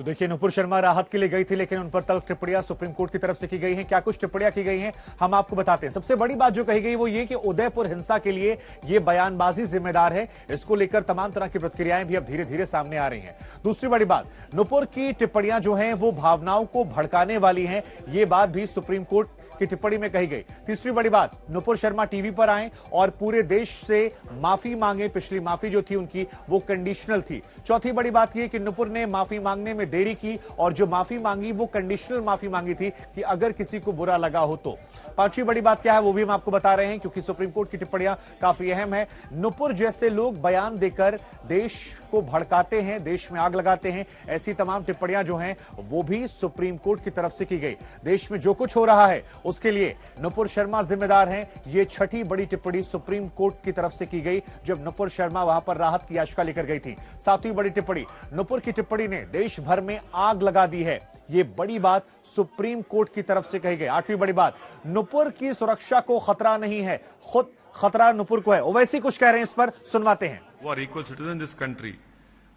तो देखिए, नुपुर शर्मा राहत के लिए गई थी, लेकिन उन पर तल्ख टिप्पणियां सुप्रीम कोर्ट की तरफ से की गई हैं। क्या कुछ टिप्पणियां की गई हैं, हम आपको बताते हैं। सबसे बड़ी बात जो कही गई वो ये कि उदयपुर हिंसा के लिए ये बयानबाजी जिम्मेदार है। इसको लेकर तमाम तरह की प्रतिक्रियाएं भी अब धीरे धीरे सामने आ रही हैं। दूसरी बड़ी बात, नुपुर की टिप्पणियां जो हैं वो भावनाओं को भड़काने वाली हैं, ये बात भी सुप्रीम कोर्ट की टिप्पणी में कही गई। तीसरी बड़ी बात, नुपुर शर्मा टीवी पर आए और पूरे देश से माफी मांगे। पिछली माफी जो थी उनकी वो कंडीशनल थी। चौथी बड़ी बात यह कि नुपुर ने माफी मांगने में देरी की और जो माफी मांगी वो कंडीशनल माफी मांगी थी कि अगर किसी को बुरा लगा हो तो। पांचवी बड़ी बात क्या है वो भी हम आपको बता रहे हैं, क्योंकि सुप्रीम कोर्ट की टिप्पणियां काफी अहम है। नुपुर जैसे लोग बयान देकर देश को भड़काते हैं, देश में आग लगाते हैं, ऐसी तमाम टिप्पणियां जो हैं वो भी सुप्रीम कोर्ट की तरफ से की गई। देश में जो कुछ हो रहा है उसके लिए नुपुर शर्मा जिम्मेदार हैं। यह छठी बड़ी टिप्पणी सुप्रीम कोर्ट की तरफ से की गई जब नुपुर शर्मा वहां पर राहत की याचिका लेकर गई थी। सातवीं बड़ी टिप्पणी, नुपुर की टिप्पणी ने देश भर में आग लगा दी है। यह बड़ी बात सुप्रीम कोर्ट की तरफ से कही गई। आठवीं बड़ी बात, नुपुर की सुरक्षा को खतरा नहीं है, खुद खतरा नुपुर को है। ओवैसी कुछ कह रहे हैं, इस पर सुनवाते हैं। Who are equal citizens in this country.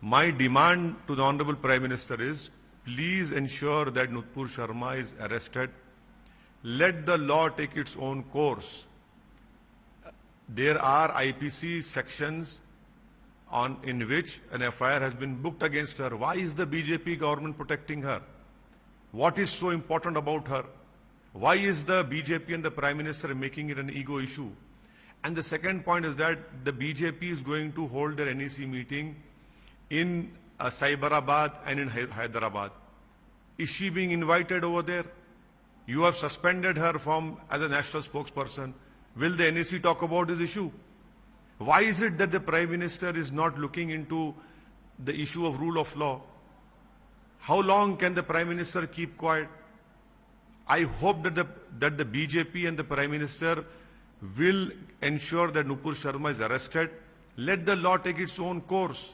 My demand to the Honorable Prime Minister is, please ensure that Nupur Sharma is arrested. Let the law take its own course. There are IPC sections in which an FIR has been booked against her. Why is the BJP government protecting her? What is so important about her? Why is the BJP and the Prime Minister making it an ego issue? And the second point is that the BJP is going to hold their NEC meeting in Cyberabad and in Hyderabad. Is she being invited over there? You have suspended her as a national spokesperson. Will the NEC talk about this issue? Why is it that the Prime Minister is not looking into the issue of rule of law? How long can the Prime Minister keep quiet? I hope that the BJP and the Prime Minister will ensure that Nupur Sharma is arrested. Let the law take its own course.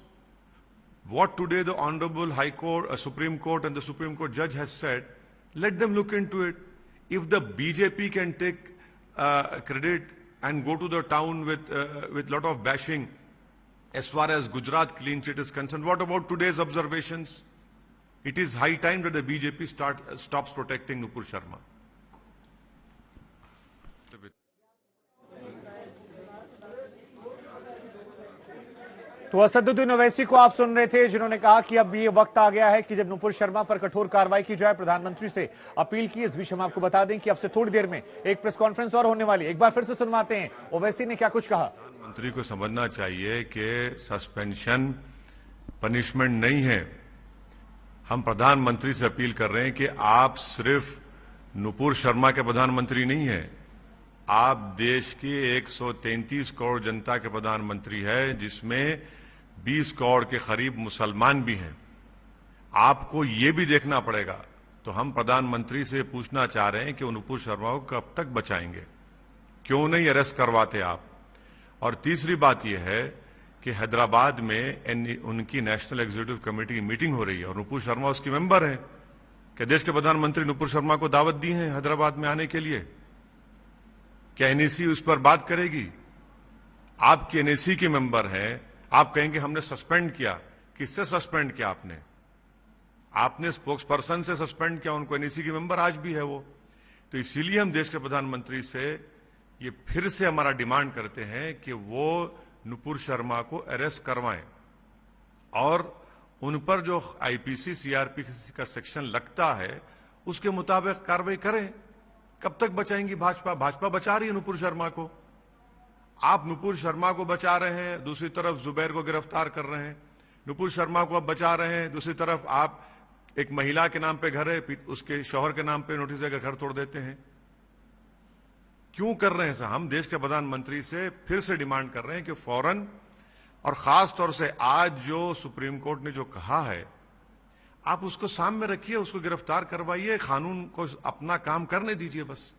What today the Honorable High Court, Supreme Court and the Supreme Court judge has said, let them look into it. If the BJP can take credit and go to the town with lot of bashing as far as Gujarat clean sheet is concerned, what about today's observations? It is high time that the BJP stops protecting Nupur Sharma. तो असदुद्दीन ओवैसी को आप सुन रहे थे, जिन्होंने कहा कि अब ये वक्त आ गया है कि जब नुपुर शर्मा पर कठोर कार्रवाई की जाए। प्रधानमंत्री से अपील की। इस बीच हम आपको बता दें कि अब से थोड़ी देर में एक प्रेस कॉन्फ्रेंस और होने वाली है। एक बार फिर से सुनवाते हैं ओवैसी ने क्या कुछ कहा। प्रधानमंत्री को समझना चाहिए कि सस्पेंशन पनिशमेंट नहीं है। हम प्रधानमंत्री से अपील कर रहे हैं कि आप सिर्फ नुपुर शर्मा के प्रधानमंत्री नहीं है, आप देश की 133 करोड़ जनता के प्रधानमंत्री है, जिसमें 20 करोड़ के करीब मुसलमान भी हैं। आपको ये भी देखना पड़ेगा। तो हम प्रधानमंत्री से पूछना चाह रहे हैं कि नुपुर शर्मा को कब तक बचाएंगे, क्यों नहीं अरेस्ट करवाते आप। और तीसरी बात यह है कि हैदराबाद में उनकी नेशनल एग्जीक्यूटिव कमेटी की मीटिंग हो रही है और नुपुर शर्मा उसकी मेंबर हैं। क्या देश के प्रधानमंत्री नुपुर शर्मा को दावत दी है हैदराबाद में आने के लिए? क्या एनएसी उस पर बात करेगी? आपकी एनएसी के मेंबर हैं, आप कहेंगे हमने सस्पेंड किया। किससे सस्पेंड किया आपने स्पोक्स पर्सन से सस्पेंड किया उनको। एनएसी के मेंबर आज भी है वो। तो इसीलिए हम देश के प्रधानमंत्री से ये फिर से हमारा डिमांड करते हैं कि वो नुपुर शर्मा को अरेस्ट करवाएं और उन पर जो आईपीसी सीआरपीसी का सेक्शन लगता है उसके मुताबिक कार्रवाई करें। कब तक बचाएंगी भाजपा? भाजपा बचा रही है नुपुर शर्मा को। आप नुपुर शर्मा को बचा रहे हैं, दूसरी तरफ जुबैर को गिरफ्तार कर रहे हैं। नुपुर शर्मा को अब बचा रहे हैं, दूसरी तरफ आप एक महिला के नाम पे घर है, उसके शौहर के नाम पे नोटिस देकर घर तोड़ देते हैं। क्यों कर रहे हैं सर? हम देश के प्रधानमंत्री से फिर से डिमांड कर रहे हैं कि फौरन और खास तौर से आज जो सुप्रीम कोर्ट ने जो कहा है, आप उसको सामने रखिए, उसको गिरफ्तार करवाइए, कानून को अपना काम करने दीजिए बस।